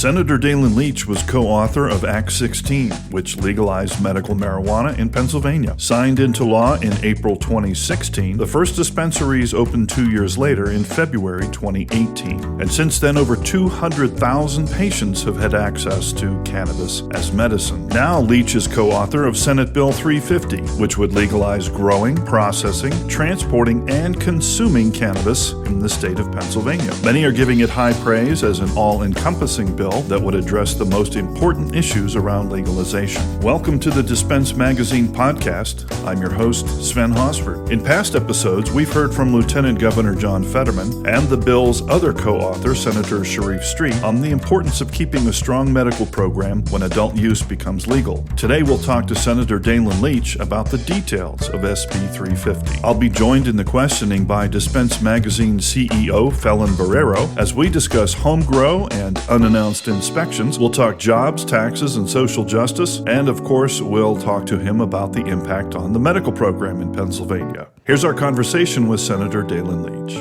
Senator Daylin Leach was co-author of Act 16, which legalized medical marijuana in Pennsylvania. Signed into law in April 2016, the first dispensaries opened 2 years later in February 2018. And since then, over 200,000 patients have had access to cannabis as medicine. Now, Leach is co-author of Senate Bill 350, which would legalize growing, processing, transporting, and consuming cannabis in the state of Pennsylvania. Many are giving it high praise as an all-encompassing bill that would address the most important issues around legalization. Welcome to the Dispense Magazine podcast. I'm your host, Sven Hosford. In past episodes, we've heard from Lieutenant Governor John Fetterman and the bill's other co-author, Senator Sharif Street, on the importance of keeping a strong medical program when adult use becomes legal. Today, we'll talk to Senator Daylin Leach about the details of SB 350. I'll be joined in the questioning by Dispense Magazine CEO Phelan Barreiro as we discuss HomeGrow and unannounced inspections. We'll talk jobs, taxes, and social justice. And of course, we'll talk to him about the impact on the medical program in Pennsylvania. Here's our conversation with Senator Daylin Leach.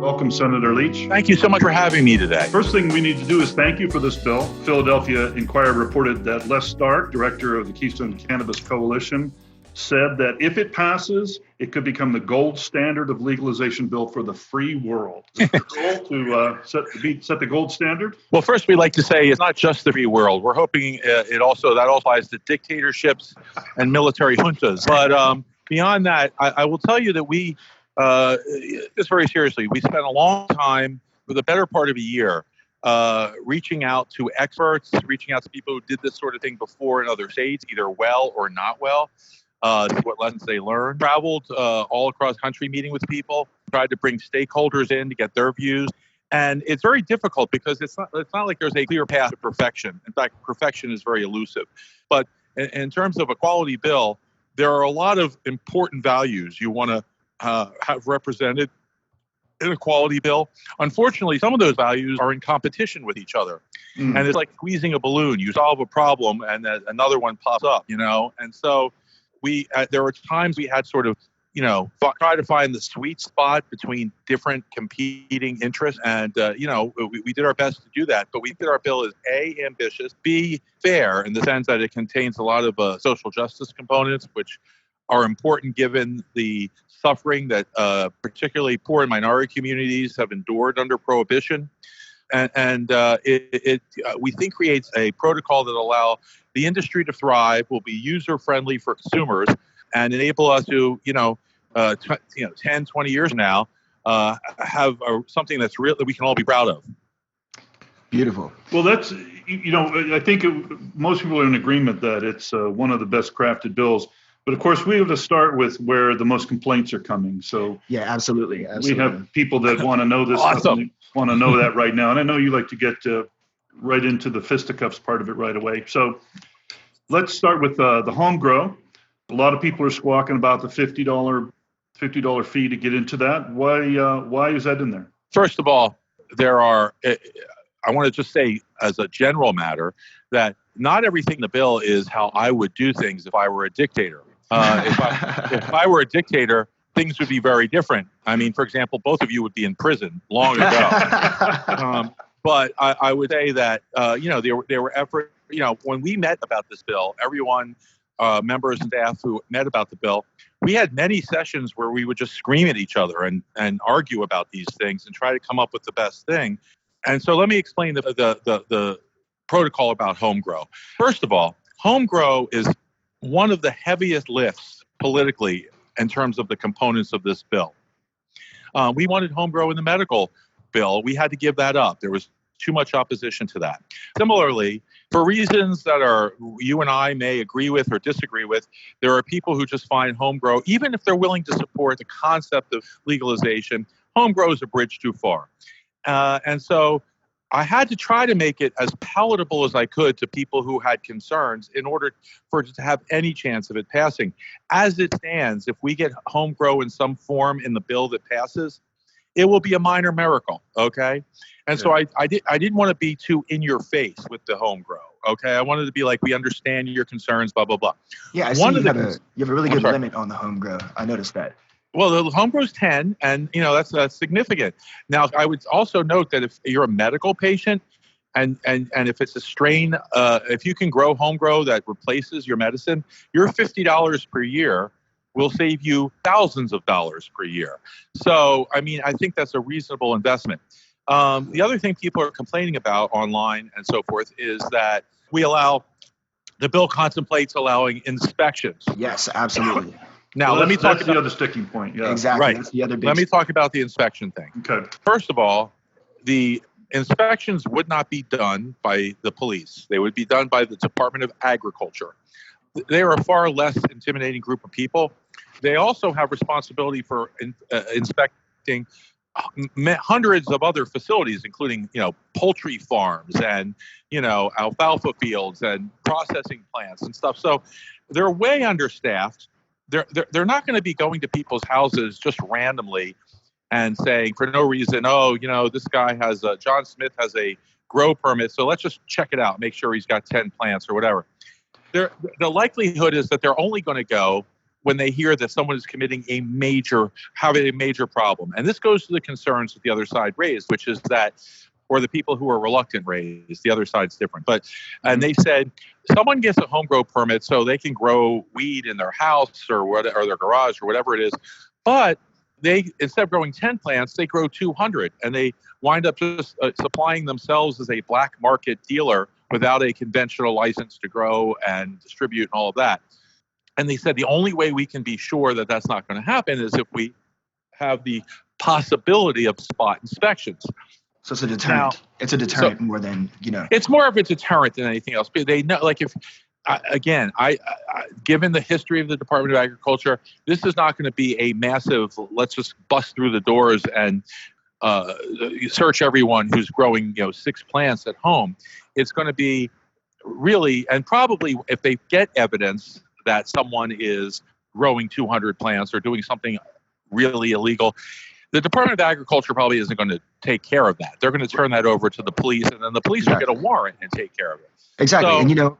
Welcome, Senator Leach. Thank you so much for having me today. First thing we need to do is thank you for this bill. Philadelphia Inquirer reported that Les Stark, director of the Keystone Cannabis Coalition, said that if it passes, it could become the gold standard of legalization bill for the free world. Is it the goal to set the gold standard? Well, first, we'd like to say it's not just the free world. We're hoping that also applies to dictatorships and military juntas. But beyond that, I will tell you that we, this very seriously, we spent a long time, for the better part of a year, reaching out to experts, reaching out to people who did this sort of thing before in other states, either well or not well. What lessons they learned. Traveled all across country meeting with people, tried to bring stakeholders in to get their views. And it's very difficult because it's not like there's a clear path to perfection. In fact, perfection is very elusive. But in terms of a quality bill, there are a lot of important values you want to have represented in a quality bill. Unfortunately, some of those values are in competition with each other. And it's like squeezing a balloon. You solve a problem and then another one pops up, And so there were times we had sort of, try to find the sweet spot between different competing interests. And, we did our best to do that. But we think our bill is A, ambitious, B, fair in the sense that it contains a lot of social justice components, which are important given the suffering that particularly poor and minority communities have endured under prohibition. And we think creates a protocol that allow the industry to thrive, will be user-friendly for consumers, and enable us to, 10, 20 years from now, have something that's real that we can all be proud of. Beautiful. Well, that's, I think most people are in agreement that it's one of the best crafted bills. But of course, we have to start with where the most complaints are coming. So yeah, absolutely. We have people that want to know this. Awesome. Want to know that right now. And I know you like to get right into the fisticuffs part of it right away. So let's start with the HomeGrow. A lot of people are squawking about the $50 fee to get into that. Why is that in there? First of all, I want to just say as a general matter that not everything in the bill is how I would do things if I were a dictator. If I were a dictator, things would be very different. I mean, for example, both of you would be in prison long ago. But I would say that, there were efforts, when we met about this bill, everyone, members and staff who met about the bill, we had many sessions where we would just scream at each other and argue about these things and try to come up with the best thing. And so let me explain the protocol about HomeGrow. First of all, HomeGrow is one of the heaviest lifts politically in terms of the components of this bill. We wanted HomeGrow in the medical bill. We had to give that up. There was too much opposition to that. Similarly, for reasons that you and I may agree with or disagree with, there are people who just find HomeGrow, even if they're willing to support the concept of legalization, HomeGrow is a bridge too far. And so I had to try to make it as palatable as I could to people who had concerns in order for it to have any chance of it passing. As it stands, if we get HomeGrow in some form in the bill that passes, it will be a minor miracle, okay? And so I didn't want to be too in your face with the HomeGrow, okay? I wanted to be like, we understand your concerns, blah, blah, blah. Yeah, I see you have a really good limit on the HomeGrow. I noticed that. Well, the HomeGrow's 10, and that's significant. Now, I would also note that if you're a medical patient, And if it's a strain, if you can grow HomeGrow that replaces your medicine, your $50 per year will save you thousands of dollars per year. So, I mean, I think that's a reasonable investment. The other thing people are complaining about online and so forth is that the bill contemplates allowing inspections. Yes, absolutely. Now, well, let me talk about the other sticking point. Yeah. Exactly. Right. That's the other big. Let me talk about the inspection thing. Okay. First of all, the inspections would not be done by the police. They would be done by the Department of Agriculture. They are a far less intimidating group of people. They also have responsibility for inspecting hundreds of other facilities, including, poultry farms and, alfalfa fields and processing plants and stuff. So they're way understaffed. They're not going to be going to people's houses just randomly and saying for no reason, this guy has John Smith has a grow permit, so let's just check it out, make sure he's got 10 plants or whatever. The likelihood is that they're only going to go when they hear that someone is having a major problem. And this goes to the concerns that the other side raised, which is that, or the people who are reluctant raised, the other side's different. And they said, someone gets a home grow permit so they can grow weed in their house or their garage or whatever it is. But they, instead of growing 10 plants, they grow 200, and they wind up just supplying themselves as a black market dealer without a conventional license to grow and distribute and all of that. And they said the only way we can be sure that that's not going to happen is if we have the possibility of spot inspections. So it's a deterrent. It's a deterrent more than, It's more of a deterrent than anything else. But they know, like, if given the history of the Department of Agriculture, this is not going to be a massive, let's just bust through the doors and search everyone who's growing, 6 plants at home. It's going to be really, and probably if they get evidence that someone is growing 200 plants or doing something really illegal, the Department of Agriculture probably isn't going to take care of that. They're going to turn that over to the police, and then the police will get a warrant and take care of it. Exactly. And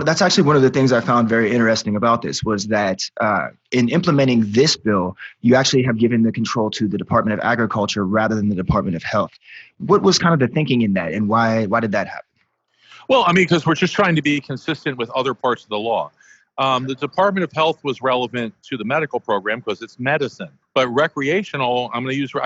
that's actually one of the things I found very interesting about this was that in implementing this bill, you actually have given the control to the Department of Agriculture rather than the Department of Health. What was kind of the thinking in that, and why did that happen? Well, I mean, because we're just trying to be consistent with other parts of the law. The Department of Health was relevant to the medical program because it's medicine. But recreational, I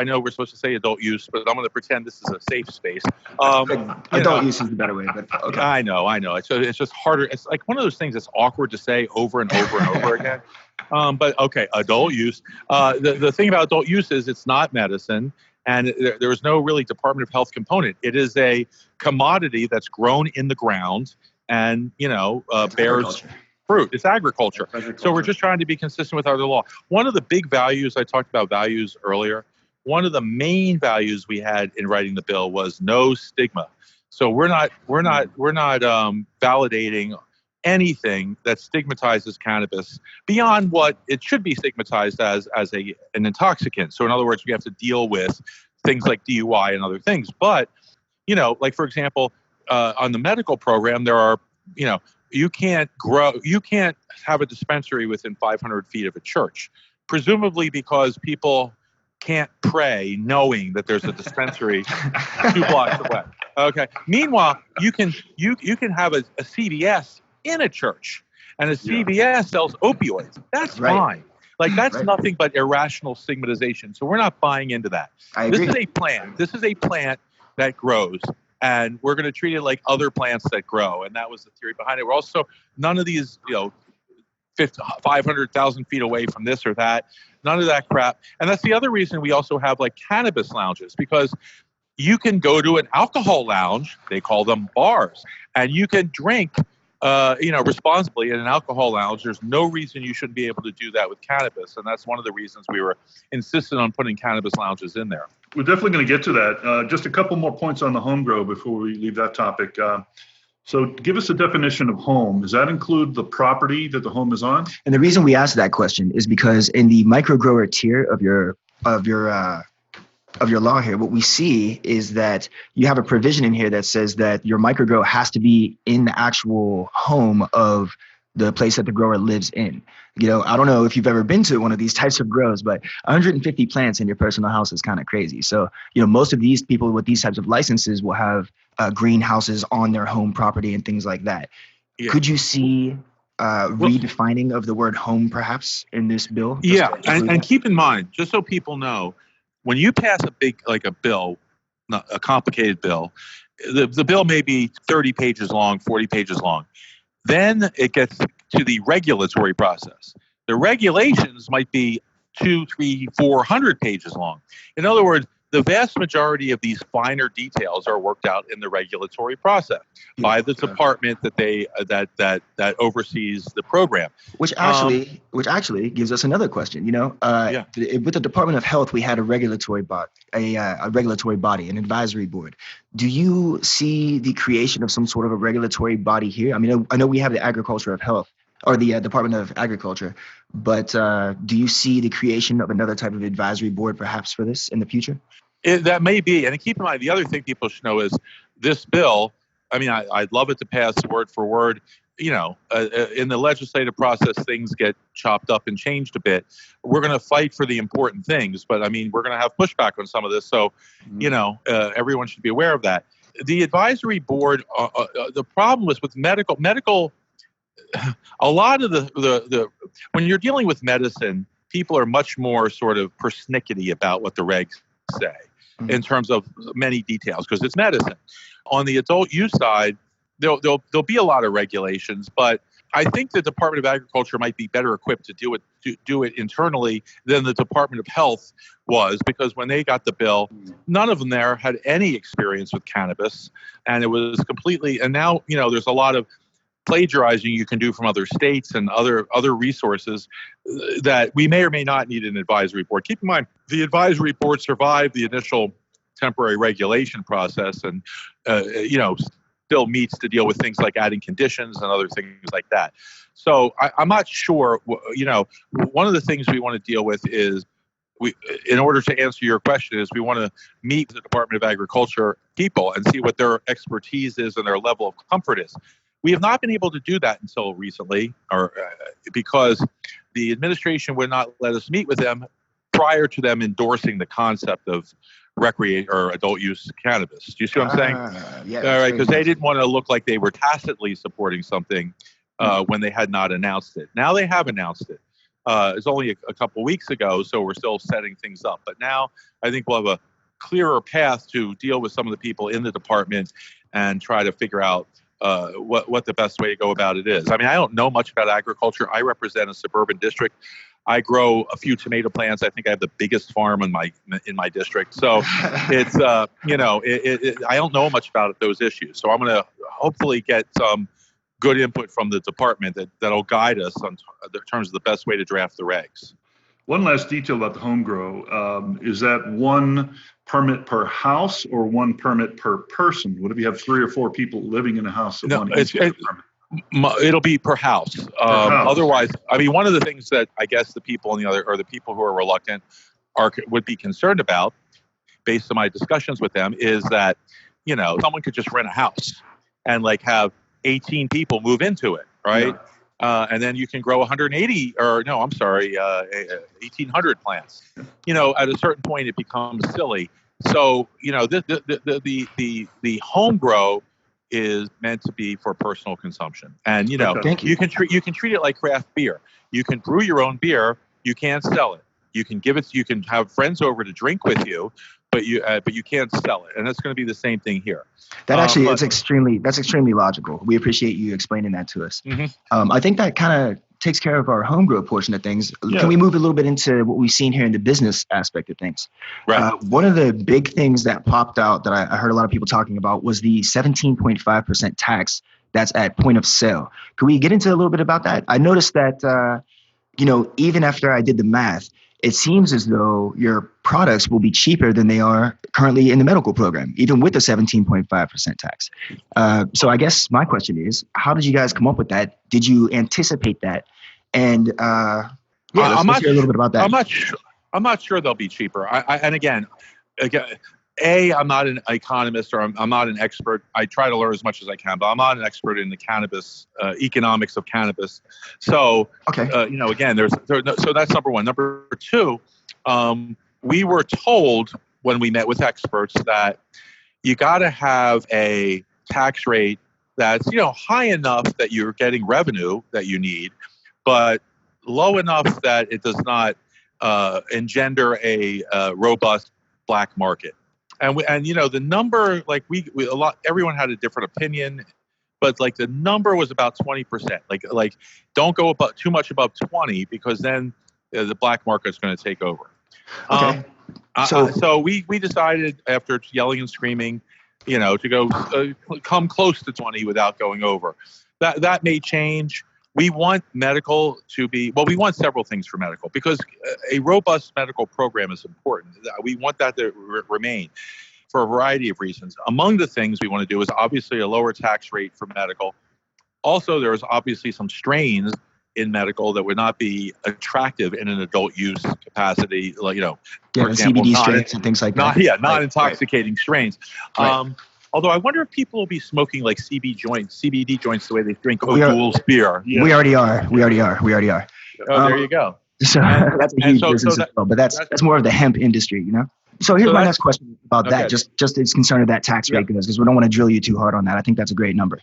know we're supposed to say adult use, but I'm going to pretend this is a safe space. Adult use is the better way, but okay. I know. It's just harder. It's like one of those things that's awkward to say over and over and over again. But okay, adult use. The thing about adult use is it's not medicine, and there is no really Department of Health component. It is a commodity that's grown in the ground and, bears fruit. It's agriculture. So we're just trying to be consistent with other law. One of the big values, I talked about values earlier, one of the main values we had in writing the bill was no stigma. So we're not validating anything that stigmatizes cannabis beyond what it should be stigmatized as an intoxicant. So in other words, we have to deal with things like DUI and other things. But, like for example, on the medical program, there are, you can't have a dispensary within 500 feet of a church, presumably because people can't pray knowing that there's a dispensary 2 blocks away. Okay. Meanwhile, you can have a CVS in a church, and a CVS sells opioids. That's fine. Like that's nothing but irrational stigmatization. So we're not buying into that. This is a plant. This is a plant that grows. And we're going to treat it like other plants that grow. And that was the theory behind it. We're also, none of these, 500,000 feet away from this or that, none of that crap. And that's the other reason we also have like cannabis lounges, because you can go to an alcohol lounge, they call them bars, and you can drink, responsibly in an alcohol lounge. There's no reason you shouldn't be able to do that with cannabis. And that's one of the reasons we were insistent on putting cannabis lounges in there. We're definitely going to get to that. Just a couple more points on the home grow before we leave that topic. So give us a definition of home. Does that include the property that the home is on? And the reason we asked that question is because in the micro grower tier of your law here, what we see is that you have a provision in here that says that your micro grow has to be in the actual home of the place that the grower lives in. I don't know if you've ever been to one of these types of grows, but 150 plants in your personal house is kind of crazy. So, most of these people with these types of licenses will have greenhouses on their home property and things like that. Yeah. Could you see redefining of the word home perhaps in this bill? Yeah, and keep in mind, just so people know, when you pass a bill, not a complicated bill, the bill may be 30 pages long, 40 pages long. Then it gets to the regulatory process. The regulations might be 200, 300, 400 pages long. In other words, the vast majority of these finer details are worked out in the regulatory process by the department that oversees the program. Which actually gives us another question. With the Department of Health, we had a regulatory body, an advisory board. Do you see the creation of some sort of a regulatory body here? I mean, I know we have the Agriculture of Health, or the Department of Agriculture, but do you see the creation of another type of advisory board perhaps for this in the future? That may be. And keep in mind, the other thing people should know is this bill, I'd love it to pass word for word. In the legislative process, things get chopped up and changed a bit. We're going to fight for the important things, but we're going to have pushback on some of this. So, everyone should be aware of that. The advisory board, the problem was with medical, a lot of the when you're dealing with medicine, people are much more sort of persnickety about what the regs say in terms of many details because it's medicine. On the adult use side, there'll be a lot of regulations, but I think the Department of Agriculture might be better equipped to do it internally than the Department of Health was, because when they got the bill, none of them there had any experience with cannabis, and it was completely. And now there's a lot of plagiarizing you can do from other states and other resources that we may or may not need an advisory board. Keep in mind, the advisory board survived the initial temporary regulation process and, still meets to deal with things like adding conditions and other things like that. So I'm not sure, one of the things we want to deal with is in order to answer your question is we want to meet the Department of Agriculture people and see what their expertise is and their level of comfort is. We have not been able to do that until recently, because the administration would not let us meet with them prior to them endorsing the concept of recreate or adult use cannabis. Do you see what I'm saying? Yeah. All right, because they didn't want to look like they were tacitly supporting something when they had not announced it. Now they have announced it. It's only a couple weeks ago, so we're still setting things up. But now I think we'll have a clearer path to deal with some of the people in the department and try to figure out what the best way to go about it is. I don't know much about agriculture. I represent a suburban district. I grow a few tomato plants. I think I have the biggest farm in my district. So it's I don't know much about those issues. So I'm going to hopefully get some good input from the department that'll guide us on in terms of the best way to draft the regs. One last detail about the HomeGrow. Is that one permit per house or one permit per person? What if you have 3 or 4 people living in a house? It'll be per house. Otherwise, one of the things that I guess the people on the other, or the people who are reluctant, would be concerned about, based on my discussions with them, is that someone could just rent a house and have 18 people move into it, right? Yeah. And then you can grow 1,800 plants. At a certain point, it becomes silly. So, the home grow is meant to be for personal consumption. And, you can treat it like craft beer. You can brew your own beer. You can't sell it. You can you can have friends over to drink with you, but you can't sell it. And that's going to be the same thing here. That's extremely logical. We appreciate you explaining that to us. Mm-hmm. I think that kind of takes care of our HomeGrow portion of things. Yeah. Can we move a little bit into what we've seen here in the business aspect of things? Right. One of the big things that popped out that I heard a lot of people talking about was the 17.5% tax that's at point of sale. Can we get into a little bit about that? I noticed that, even after I did the math, it seems as though your products will be cheaper than they are currently in the medical program, even with the 17.5% tax. So I guess my question is, how did you guys come up with that? Did you anticipate that? And let's hear a little bit about that. I'm not sure they'll be cheaper. And again, I'm not an economist, or I'm not an expert. I try to learn as much as I can, but I'm not an expert in the cannabis economics of cannabis. So, Okay. Again, so that's number one. Number two, we were told when we met with experts that you got to have a tax rate that's high enough that you're getting revenue that you need, but low enough that it does not engender a robust black market. And the number, like everyone had a different opinion, but like the number was about 20%. Like don't go too much above 20, because then the black market's going to take over. Okay. So we decided, after yelling and screaming, to go come close to 20 without going over. That may change. We want medical to be, we want several things for medical, because a robust medical program is important. We want that to remain for a variety of reasons. Among the things we want to do is obviously a lower tax rate for medical. Also, there's obviously some strains in medical that would not be attractive in an adult use capacity, for example, CBD strains and things like that. Not intoxicating strains. Right. Although I wonder if people will be smoking like CBD joints the way they drink O'Doul's beer. Yeah. We already are. Oh, there you go. So that's a huge business as well. But that's more of the hemp industry, So here's my next question about that. Just as concerned of that tax rate goes, because we don't want to drill you too hard on that. I think that's a great number.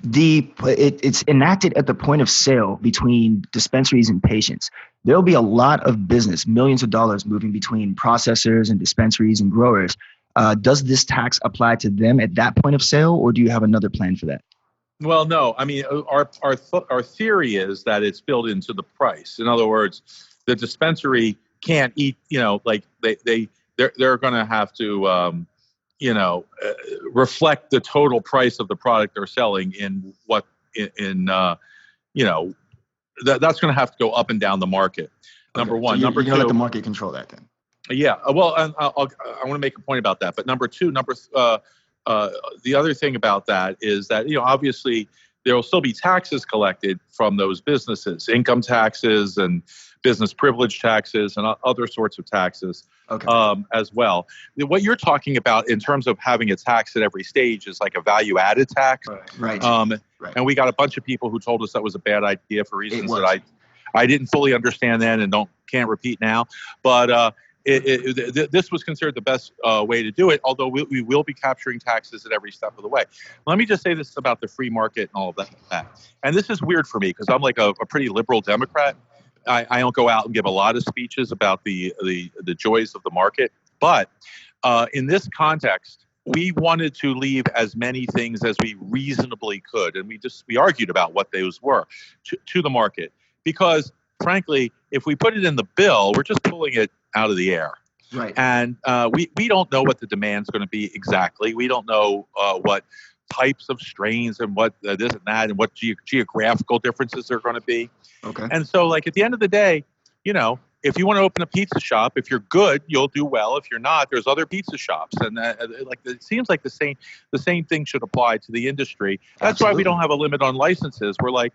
It's enacted at the point of sale between dispensaries and patients. There'll be a lot of business, millions of dollars moving between processors and dispensaries and growers. Does this tax apply to them at that point of sale, or do you have another plan for that? Well, no. I mean, our theory is that it's built into the price. In other words, the dispensary can't eat. They're going to have to reflect the total price of the product they're selling in what that's going to have to go up and down the market. Number one. So number two, let the market control that then. Yeah. Well, I want to make a point about that. But number two, the other thing about that is that obviously there will still be taxes collected from those businesses, income taxes and business privilege taxes and other sorts of taxes. As well. What you're talking about in terms of having a tax at every stage is like a value-added tax. Right. And we got a bunch of people who told us that was a bad idea for reasons that I didn't fully understand then and can't repeat now. But this was considered the best way to do it, although we will be capturing taxes at every step of the way. Let me just say this about the free market and all of that. And this is weird for me because I'm like a pretty liberal Democrat. I don't go out and give a lot of speeches about the joys of the market. But in this context, we wanted to leave as many things as we reasonably could. And we argued about what those were to the market. Because, frankly, if we put it in the bill, we're just pulling it out of the air. Right. And we don't know what the demand's going to be exactly. We don't know what types of strains and what this and that and what geographical differences are going to be. Okay. And so, like, at the end of the day, if you want to open a pizza shop, if you're good, you'll do well. If you're not, there's other pizza shops. And it seems like the same thing should apply to the industry. That's Absolutely. why we don't have a limit on licenses. We're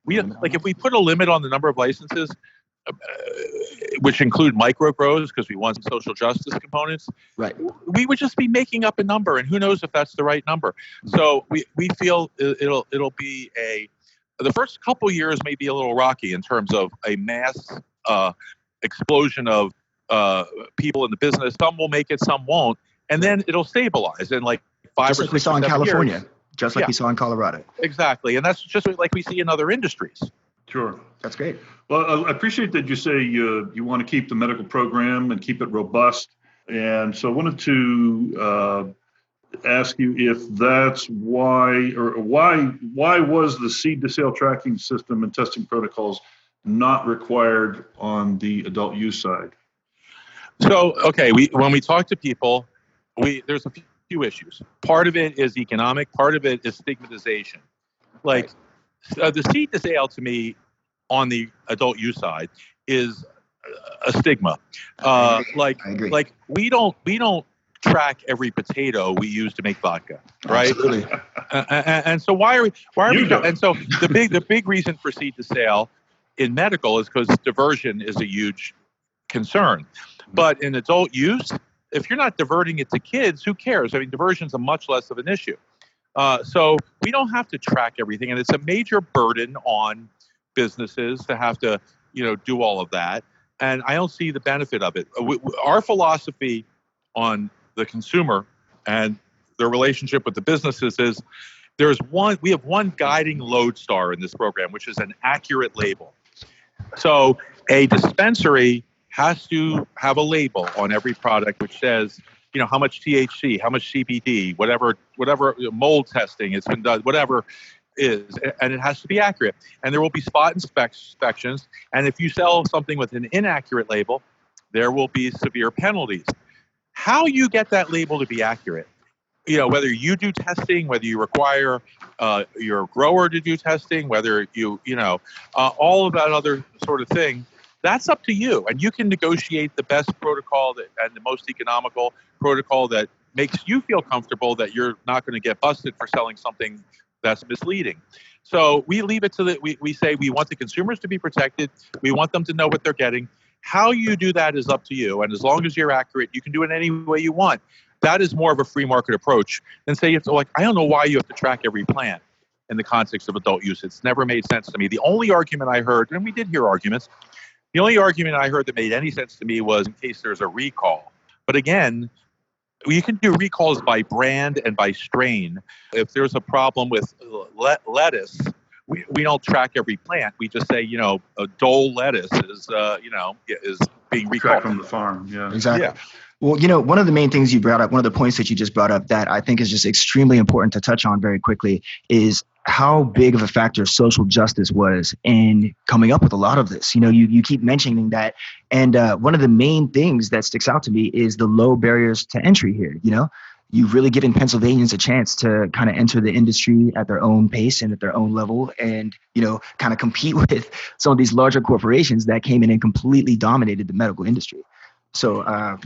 if we put a limit on the number of licenses, which include micro grows because we want some social justice components, right, we would just be making up a number, and who knows if that's the right number. So we feel it'll be the first couple years may be a little rocky in terms of a mass explosion of people in the business. Some will make it, some won't, and then it'll stabilize in like 5 just or like 6 we saw in California, years. Just like we saw in Colorado. Exactly, and that's just like we see in other industries. Sure. That's great. Well, I appreciate that you say you want to keep the medical program and keep it robust. And so I wanted to ask you if that's why was the seed to sale tracking system and testing protocols not required on the adult use side? So, okay, when we talk to people, there's a few issues. Part of it is economic. Part of it is stigmatization. Like, the seed to sale to me on the adult use side is a stigma. I agree. Like we don't track every potato we use to make vodka, right? Absolutely. And so why are we? And so the big reason for seed to sale in medical is because diversion is a huge concern. But in adult use, if you're not diverting it to kids, who cares? I mean, diversion's a much less of an issue. So we don't have to track everything, and it's a major burden on businesses to have to, do all of that. And I don't see the benefit of it. Our philosophy on the consumer and the relationship with the businesses is we have one guiding lodestar in this program, which is an accurate label. So a dispensary has to have a label on every product which says, how much THC, how much CBD, whatever mold testing it's been done, whatever is, and it has to be accurate. And there will be spot inspections. And if you sell something with an inaccurate label, there will be severe penalties. How you get that label to be accurate, whether you do testing, whether you require your grower to do testing, whether all of that other sort of thing, that's up to you. And you can negotiate the best protocol and the most economical protocol that makes you feel comfortable that you're not going to get busted for selling something that's misleading. So we leave it to we say we want the consumers to be protected. We want them to know what they're getting. How you do that is up to you. And as long as you're accurate, you can do it any way you want. That is more of a free market approach than say you have to, I don't know why you have to track every plant in the context of adult use. It's never made sense to me. The only argument I heard, and we did hear arguments, the only argument I heard that made any sense to me was in case there's a recall. But again, you can do recalls by brand and by strain. If there's a problem with lettuce, we don't track every plant. We just say, a Dole lettuce is being recalled from the farm. Yeah, exactly. Yeah. Well, one of the main things you brought up, one of the points that you just brought up that I think is just extremely important to touch on very quickly is how big of a factor social justice was in coming up with a lot of this. You keep mentioning that. And one of the main things that sticks out to me is the low barriers to entry here. You really giving Pennsylvanians a chance to kind of enter the industry at their own pace and at their own level and, kind of compete with some of these larger corporations that came in and completely dominated the medical industry. So, I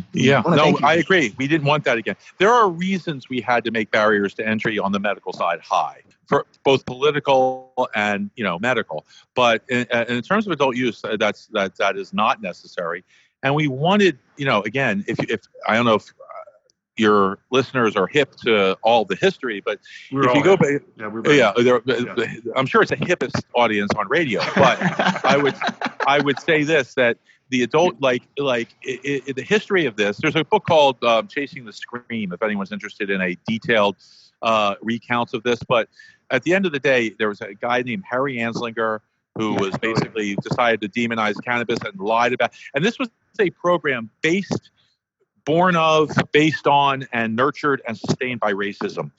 agree. We didn't want that again. There are reasons we had to make barriers to entry on the medical side high for both political and, medical. But in terms of adult use, that is not necessary. And we wanted, again, if I don't know if your listeners are hip to all the history, but if you go back, I'm sure it's a hippest audience on radio, but I would say this, that the adult, the history of this, there's a book called Chasing the Scream, if anyone's interested in a detailed recount of this. But at the end of the day, there was a guy named Harry Anslinger who was basically decided to demonize cannabis and lied about. And this was a program born of, based on, and nurtured and sustained by racism.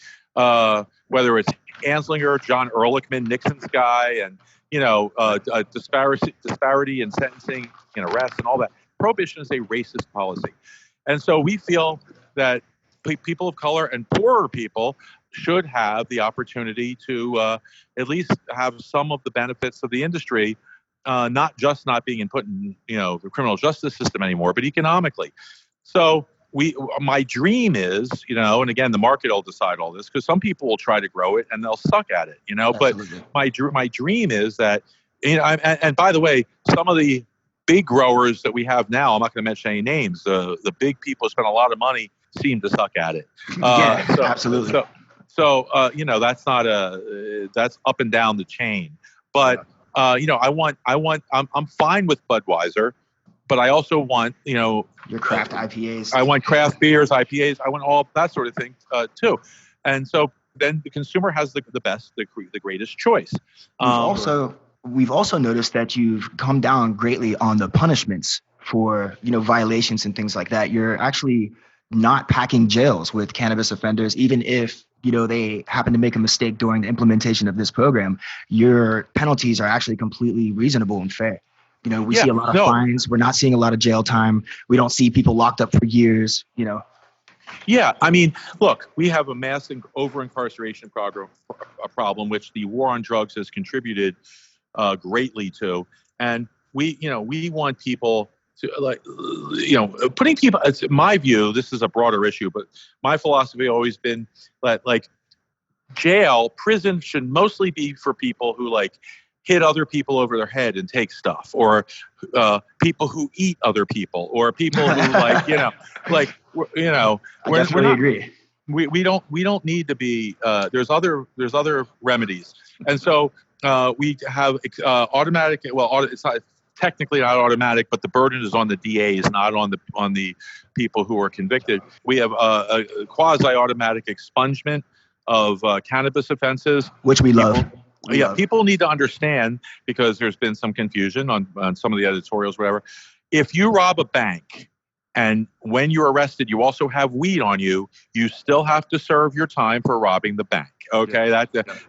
Whether it's Anslinger, John Ehrlichman, Nixon's guy, and disparity in sentencing and arrests and all that. Prohibition is a racist policy. And so we feel that people of color and poorer people should have the opportunity to at least have some of the benefits of the industry, not just not being put in the criminal justice system anymore, but economically. So my dream is, and again, the market will decide all this, because some people will try to grow it and they'll suck at it, Absolutely. But my dream is that, and by the way, some of the big growers that we have now, I'm not going to mention any names, the big people who spend a lot of money seem to suck at it. Absolutely. So that's not that's up and down the chain. But, I'm fine with Budweiser. But I also want, your craft IPAs. I want craft beers, IPAs. I want all that sort of thing too. And so then the consumer has the greatest choice. We've also noticed that you've come down greatly on the punishments for, violations and things like that. You're actually not packing jails with cannabis offenders, even if, they happen to make a mistake during the implementation of this program. Your penalties are actually completely reasonable and fair. We see a lot of fines. We're not seeing a lot of jail time. We don't see people locked up for years, Yeah, I mean, look, we have a massive over-incarceration problem, which the war on drugs has contributed greatly to. And we want people to, putting people, it's my view, this is a broader issue, but my philosophy has always been that, prison should mostly be for people who, hit other people over their head and take stuff, or people who eat other people, or people who I definitely agree. We don't need to be. There's other remedies, and so we have automatic. Well, it's not technically not automatic, but the burden is on the DAs, not on the people who are convicted. We have a quasi-automatic expungement of cannabis offenses, which we love. People need to understand, because there's been some confusion on some of the editorials, whatever. If you rob a bank, and when you're arrested, you also have weed on you, you still have to serve your time for robbing the bank. Okay,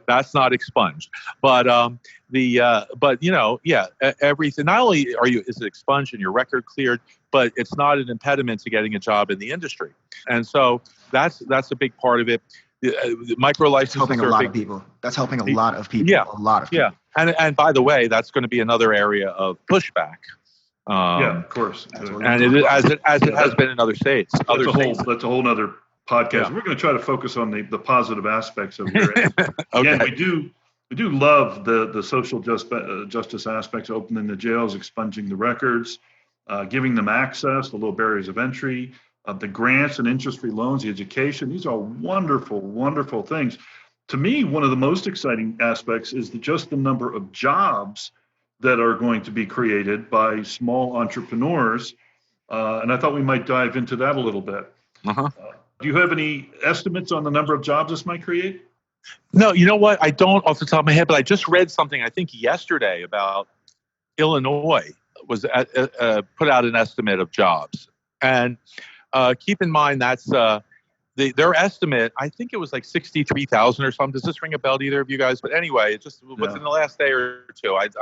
that's not expunged. But everything. Not only is it expunged and your record cleared, but it's not an impediment to getting a job in the industry. And so that's a big part of it. Micro licenses helping a lot of people. That's helping a lot of people. Yeah, a lot of people. Yeah, and by the way, that's going to be another area of pushback. Of course, and it has been in other states. That's a whole other podcast. Yeah. We're going to try to focus on the positive aspects of your end. Okay. Again, we do love the social justice aspects, opening the jails, expunging the records, giving them access, the low barriers of entry, the grants and interest-free loans, the education. These are wonderful, wonderful things. To me, one of the most exciting aspects is just the number of jobs that are going to be created by small entrepreneurs. And I thought we might dive into that a little bit. Uh-huh. Do you have any estimates on the number of jobs this might create? No, you know what? I don't off the top of my head, but I just read something, I think yesterday, about Illinois was put out an estimate of jobs. And keep in mind, that's their estimate, I think it was like 63,000 or something. Does this ring a bell to either of you guys? But anyway, it just within the last day or two. And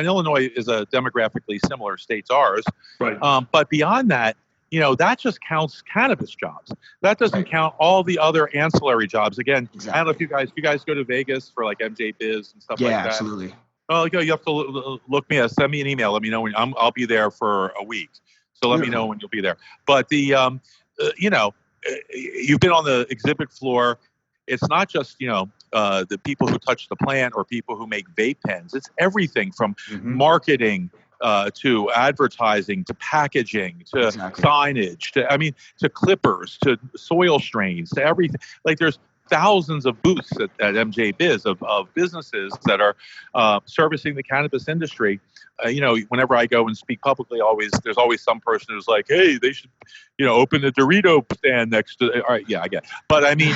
Illinois is a demographically similar state to ours. Right. But beyond that, that just counts cannabis jobs. That doesn't count all the other ancillary jobs. Again, exactly. I don't know if you guys go to Vegas for like MJ Biz and stuff like that. Yeah, absolutely. Oh, you have to look me up, send me an email. Let me know when I'll be there for a week. So let me know when you'll be there. But you've been on the exhibit floor. It's not just, the people who touch the plant or people who make vape pens. It's everything from marketing to advertising to packaging to signage to clippers to soil strains to everything. Like there's thousands of booths at MJ Biz of businesses that are servicing the cannabis industry. Whenever I go and speak publicly, there's always some person who's like, "Hey, they should, open the Dorito stand next to." All right, yeah, I get it. But I mean,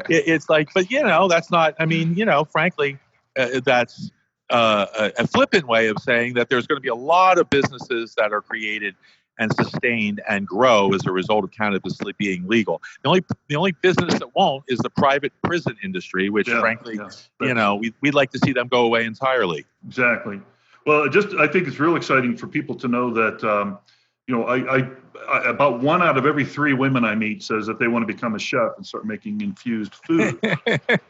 it's like, but that's not. I mean, frankly, that's a flippant way of saying that there's going to be a lot of businesses that are created and sustained and grow as a result of cannabis being legal. The only business that won't is the private prison industry, which frankly, we'd like to see them go away entirely. Exactly. Well, I think it's real exciting for people to know that, I about 1 out of every 3 women I meet says that they want to become a chef and start making infused food.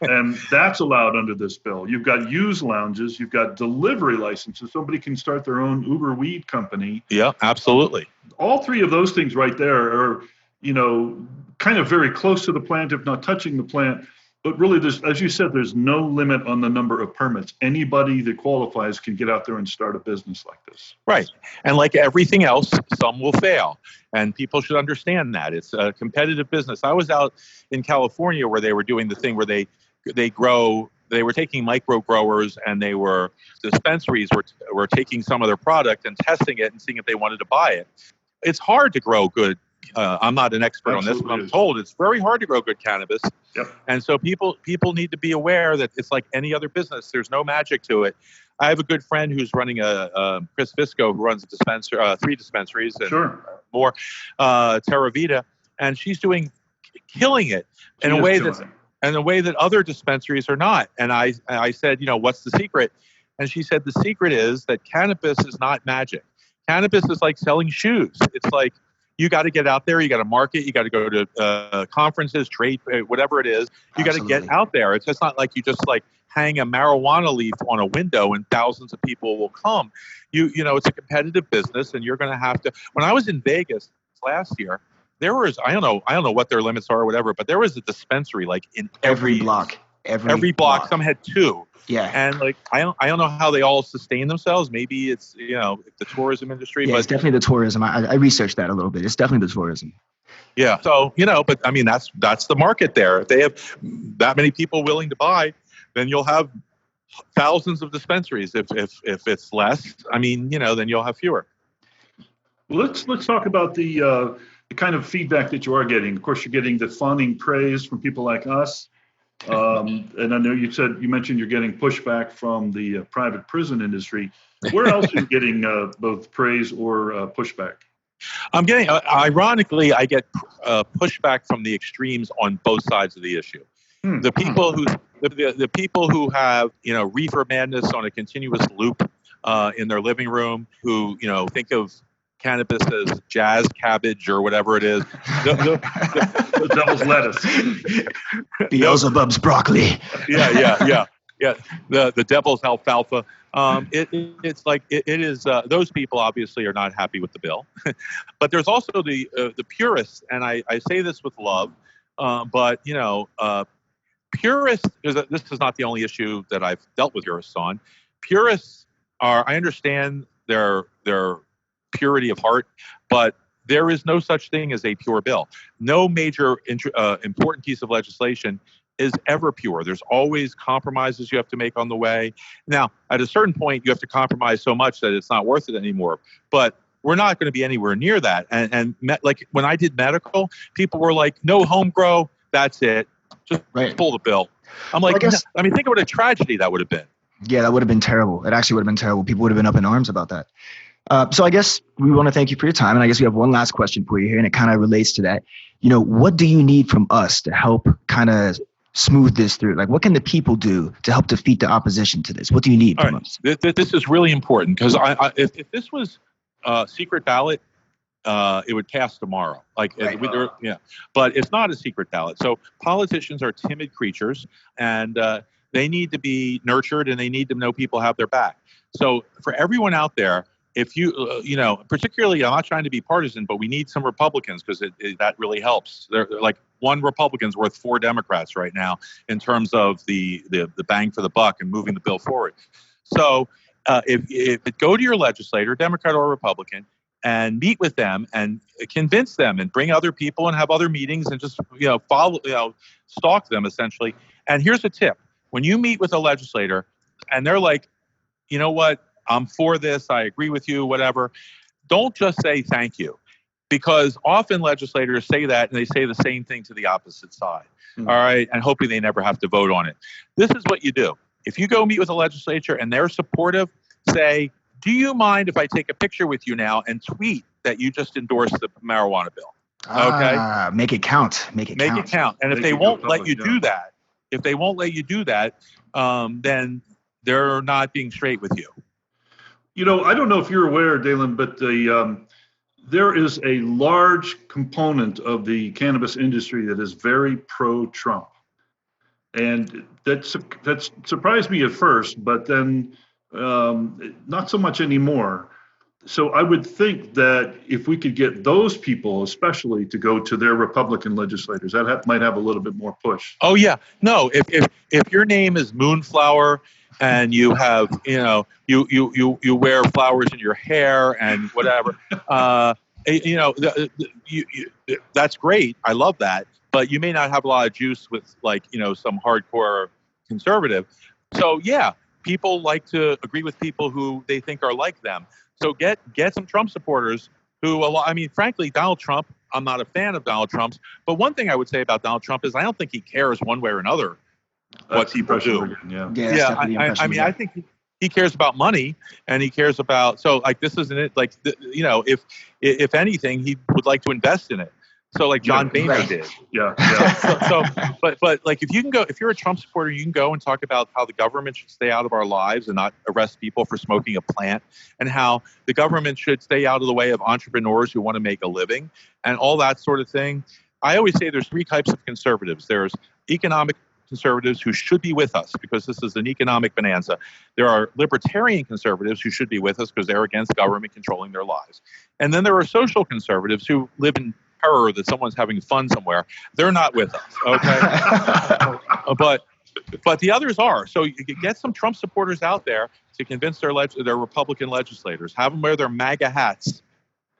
And that's allowed under this bill. You've got use lounges, you've got delivery licenses. Somebody can start their own Uber weed company. Yeah, absolutely. All 3 of those things right there are, kind of very close to the plant, if not touching the plant. But really, as you said, there's no limit on the number of permits. Anybody that qualifies can get out there and start a business like this. Right. And like everything else, some will fail. And people should understand that. It's a competitive business. I was out in California where they were doing the thing where they were taking micro growers and dispensaries were taking some of their product and testing it and seeing if they wanted to buy it. It's hard to grow good. I'm not an expert on this, but I'm told it's very hard to grow good cannabis. Yep. And so people need to be aware that it's like any other business. There's no magic to it. I have a good friend who's running Chris Visco, who runs a 3 dispensaries and more, Terra Vita, and she's killing it in a way that other dispensaries are not. And I said, what's the secret? And she said the secret is that cannabis is not magic. Cannabis is like selling shoes. It's like, you got to get out there. You got to market. You got to go to conferences, trade, whatever it is. You got to get out there. It's just not like you just like hang a marijuana leaf on a window and thousands of people will come. It's a competitive business, and you're going to have to. When I was in Vegas last year, there was I don't know what their limits are or whatever, but there was a dispensary like in every block. Every block. Some had 2. Yeah. And like, I don't know how they all sustain themselves. Maybe it's, the tourism industry. Yeah, but it's definitely the tourism. I researched that a little bit. It's definitely the tourism. Yeah. So, but I mean, that's the market there. If they have that many people willing to buy, then you'll have thousands of dispensaries. If it's less, I mean, then you'll have fewer. Let's talk about the kind of feedback that you are getting. Of course, you're getting the fawning praise from people like us. And I know you mentioned you're getting pushback from the private prison industry. Where else are you getting both praise or pushback? I'm getting, ironically, I get pushback from the extremes on both sides of the issue. The people who have, reefer madness on a continuous loop in their living room, who, think of cannabis as jazz cabbage or whatever it is. The devil's lettuce. Beelzebub's broccoli. Yeah. The devil's alfalfa. It's like it is. Those people obviously are not happy with the bill, but there's also the purists, and I say this with love, but purists. This is not the only issue that I've dealt with purists on. Purists are. I understand their purity of heart, but there is no such thing as a pure bill. No major important piece of legislation is ever pure. There's always compromises you have to make on the way. Now, at a certain point, you have to compromise so much that it's not worth it anymore. But we're not going to be anywhere near that. And like when I did medical, people were like, no HomeGrow, that's it. Just pull the bill. I'm like, think of what a tragedy that would have been. Yeah, that would have been terrible. It actually would have been terrible. People would have been up in arms about that. So I guess we want to thank you for your time. And I guess we have one last question for you here, and it kind of relates to that. What do you need from us to help kind of smooth this through? Like, what can the people do to help defeat the opposition to this? What do you need from us? This is really important because if this was secret ballot, it would pass tomorrow. But it's not a secret ballot. So politicians are timid creatures, and they need to be nurtured, and they need to know people have their back. So for everyone out there, if you, particularly, I'm not trying to be partisan, but we need some Republicans because that really helps. They're like one Republican's worth 4 Democrats right now in terms of the bang for the buck and moving the bill forward. So if go to your legislator, Democrat or Republican, and meet with them and convince them and bring other people and have other meetings and just, stalk them essentially. And here's a tip. When you meet with a legislator and they're like, you know what? I'm for this. I agree with you, whatever. Don't just say thank you, because often legislators say that and they say the same thing to the opposite side. All right. And hoping they never have to vote on it. This is what you do. If you go meet with a legislature and they're supportive, say, do you mind if I take a picture with you now and tweet that you just endorsed the marijuana bill? Okay. Make it count. Make it count. And if they won't let you do that, then they're not being straight with you. I don't know if you're aware, Daylin, but there is a large component of the cannabis industry that is very pro-Trump. And that surprised me at first, but then not so much anymore. So I would think that if we could get those people especially to go to their Republican legislators, that might have a little bit more push. Oh, yeah. No, if your name is Moonflower, and you have, you wear flowers in your hair and whatever, that's great. I love that. But you may not have a lot of juice with some hardcore conservative. So yeah, people like to agree with people who they think are like them. So get some Trump supporters who, frankly, Donald Trump, I'm not a fan of Donald Trump's. But one thing I would say about Donald Trump is I don't think he cares one way or another what people do. I think he cares about money, and he cares about, so like, this isn't it. Like, if anything, he would like to invest in it. So like John Boehner did. But like, if you're a Trump supporter, you can go and talk about how the government should stay out of our lives and not arrest people for smoking a plant, and how the government should stay out of the way of entrepreneurs who want to make a living and all that sort of thing. I always say there's 3 types of conservatives. There's economic conservatives who should be with us because this is an economic bonanza. There are libertarian conservatives who should be with us because they're against government controlling their lives. And then there are social conservatives who live in terror that someone's having fun somewhere. They're not with us, okay? But the others are. So you get some Trump supporters out there to convince their Republican legislators. Have them wear their MAGA hats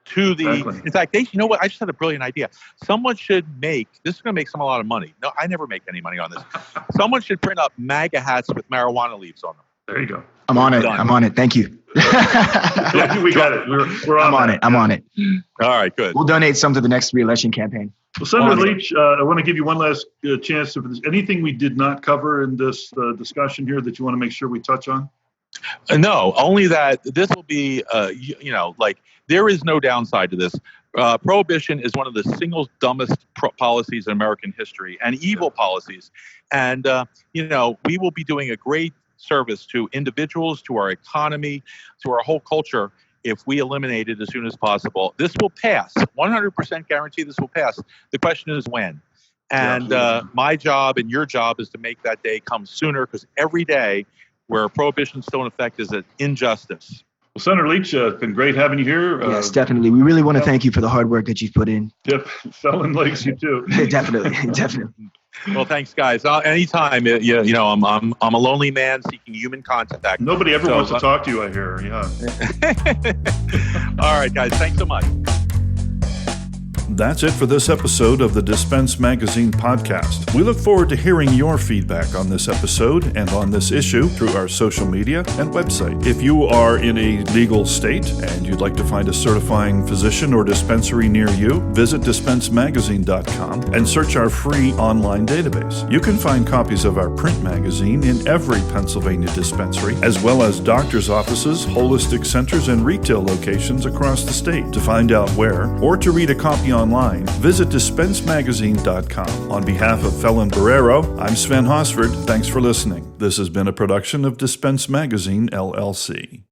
to the. Exactly. In fact, you know what? I just had a brilliant idea. Someone should make. This is going to make someone a lot of money. No, I never make any money on this. Someone should print up MAGA hats with marijuana leaves on them. There you go. I'm on it. Done. I'm on it. Thank you. Yeah, we got it. We're I'm on it. I'm on it. All right, good. We'll donate some to the next re-election campaign. Well, Senator Leach, I want to give you one last chance. If there's anything we did not cover in this discussion here that you want to make sure we touch on? No, only that this will be, there is no downside to this. Prohibition is one of the single dumbest policies in American history and evil policies. And, we will be doing a great service to individuals, to our economy, to our whole culture if we eliminate it as soon as possible. This will pass. 100% guarantee this will pass. The question is when. And my job and your job is to make that day come sooner, because every day where prohibition is still in effect is an injustice. Well, Senator Leach, it's been great having you here. Yes, definitely. We really want to thank you for the hard work that you've put in. Yep, Phelan likes you too. Definitely. Well, thanks, guys. Anytime, I'm a lonely man seeking human contact. Nobody ever wants to talk to you, I hear. Yeah. All right, guys. Thanks so much. That's it for this episode of the Dispense Magazine podcast. We look forward to hearing your feedback on this episode and on this issue through our social media and website. If you are in a legal state and you'd like to find a certifying physician or dispensary near you, visit dispensemagazine.com and search our free online database. You can find copies of our print magazine in every Pennsylvania dispensary, as well as doctor's offices, holistic centers, and retail locations across the state. To find out where, or to read a copy online, visit dispensemagazine.com. On behalf of Phelan Barreiro, I'm Sven Hosford. Thanks for listening. This has been a production of Dispense Magazine, LLC.